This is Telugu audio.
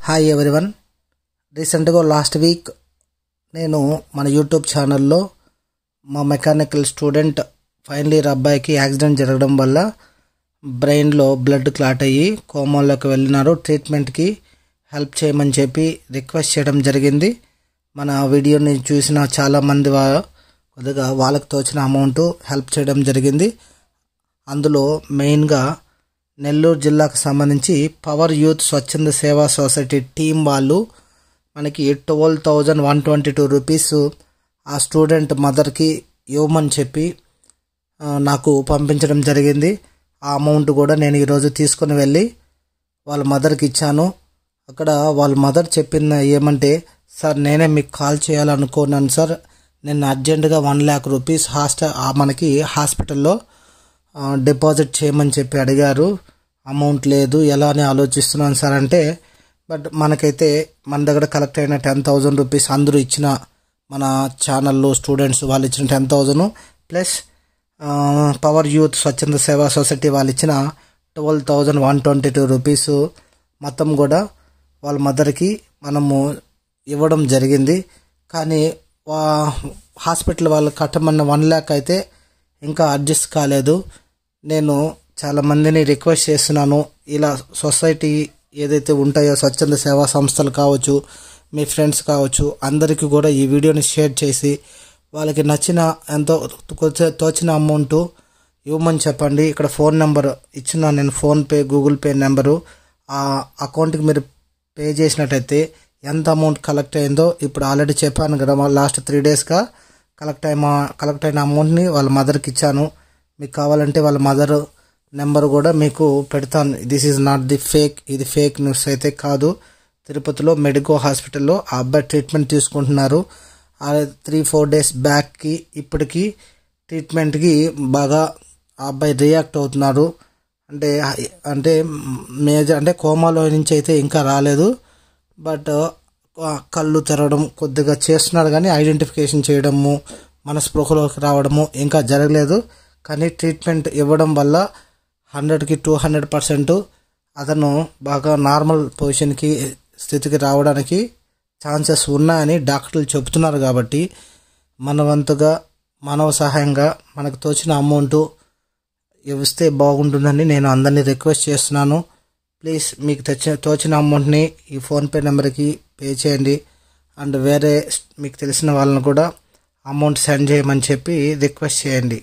Hi everyone. రీసెంట్గా లాస్ట్ వీక్ నేను మన యూట్యూబ్ ఛానల్లో మా మెకానికల్ స్టూడెంట్ ఫైనల్ ఇయర్ అబ్బాయికి యాక్సిడెంట్ జరగడం వల్ల బ్రెయిన్లో బ్లడ్ క్లాట్ అయ్యి కోమాలోకి వెళ్ళినారు. ట్రీట్మెంట్కి హెల్ప్ చేయమని చెప్పి రిక్వెస్ట్ చేయడం జరిగింది. మన వీడియోని చూసిన చాలామంది కొద్దిగా వాళ్ళకి తోచిన అమౌంట్ హెల్ప్ చేయడం జరిగింది. అందులో మెయిన్గా నెల్లూరు జిల్లాకు సంబంధించి పవర్ యూత్ స్వచ్ఛంద సేవా సొసైటీ టీం వాళ్ళు మనకి 12,122 రూపీస్ ఆ స్టూడెంట్ మదర్కి ఇవ్వమని చెప్పి నాకు పంపించడం జరిగింది. ఆ అమౌంట్ కూడా నేను ఈరోజు తీసుకుని వెళ్ళి వాళ్ళ మదర్కి ఇచ్చాను. అక్కడ వాళ్ళ మదర్ చెప్పిన ఏమంటే, సార్ నేనే మీకు కాల్ చేయాలనుకున్నాను సార్, నేను అర్జెంటుగా 1 lakh రూపీస్ మనకి హాస్పిటల్లో డిపాజిట్ చేయమని చెప్పి అడిగారు. అమౌంట్ లేదు, ఎలా అని ఆలోచిస్తున్నాను సార్ అంటే, బట్ మనకైతే మన దగ్గర కలెక్ట్ అయిన 10,000 రూపీస్ అందరూ ఇచ్చిన, మన ఛానల్లో స్టూడెంట్స్ వాళ్ళు ఇచ్చిన 10,000 ప్లస్ పవర్ యూత్ స్వచ్ఛంద సేవా సొసైటీ వాళ్ళు ఇచ్చిన 12,122 రూపీస్ మొత్తం కూడా వాళ్ళ మదర్కి మనము ఇవ్వడం జరిగింది. కానీ హాస్పిటల్ వాళ్ళు కట్టమన్న 1 lakh అయితే ఇంకా అడ్జస్ట్ కాలేదు. నేను చాలామందిని రిక్వెస్ట్ చేస్తున్నాను, ఇలా సొసైటీ ఏదైతే ఉంటాయో స్వచ్ఛంద సేవా సంస్థలు కావచ్చు, మీ ఫ్రెండ్స్ కావచ్చు, అందరికీ కూడా ఈ వీడియోని షేర్ చేసి వాళ్ళకి నచ్చిన ఎంతో తోచిన అమౌంట్ ఇవ్వమని చెప్పండి. ఇక్కడ ఫోన్ నెంబర్ ఇచ్చిన నేను, ఫోన్పే గూగుల్ పే నెంబరు, ఆ అకౌంట్కి మీరు పే చేసినట్టయితే ఎంత అమౌంట్ కలెక్ట్ అయిందో ఇప్పుడు ఆల్రెడీ చెప్పాను కదా, లాస్ట్ 3 డేస్గా కలెక్ట్ అయిన అమౌంట్ని వాళ్ళ మదర్కి ఇచ్చాను. మీకు కావాలంటే వాళ్ళ మదర్ నెంబర్ కూడా మీకు పెడతాను. This is not the fake, ఇది ఫేక్ న్యూస్ అయితే కాదు. తిరుపతిలో మెడికో హాస్పిటల్లో ఆ అబ్బాయి ట్రీట్మెంట్ తీసుకుంటున్నారు. 3-4 డేస్ బ్యాక్కి ఇప్పటికీ ట్రీట్మెంట్కి బాగా ఆ అబ్బాయి రియాక్ట్ అవుతున్నారు. అంటే మేజర్ అంటే కోమాలో నుంచి అయితే ఇంకా రాలేదు, బట్ కళ్ళు తెరవడం కొద్దిగా చేస్తున్నారు, కానీ ఐడెంటిఫికేషన్ చేయడము, మన స్పృహలోకి రావడము ఇంకా జరగలేదు. కానీ ట్రీట్మెంట్ ఇవ్వడం వల్ల 100కి 200% అతను బాగా నార్మల్ పొజిషన్కి స్థితికి రావడానికి ఛాన్సెస్ ఉన్నాయని డాక్టర్లు చెబుతున్నారు. కాబట్టి మన వంతుగా మానవ సహాయంగా మనకు తోచిన అమౌంట్ ఇస్తే బాగుంటుందని నేను అందరినీ రిక్వెస్ట్ చేస్తున్నాను. ప్లీజ్ మీకు తోచిన అమౌంట్ని ఈ ఫోన్పే నెంబర్కి పే చేయండి. అండ్ వేరే మీకు తెలిసిన వాళ్ళని కూడా అమౌంట్ సెండ్ చేయమని చెప్పి రిక్వెస్ట్ చేయండి.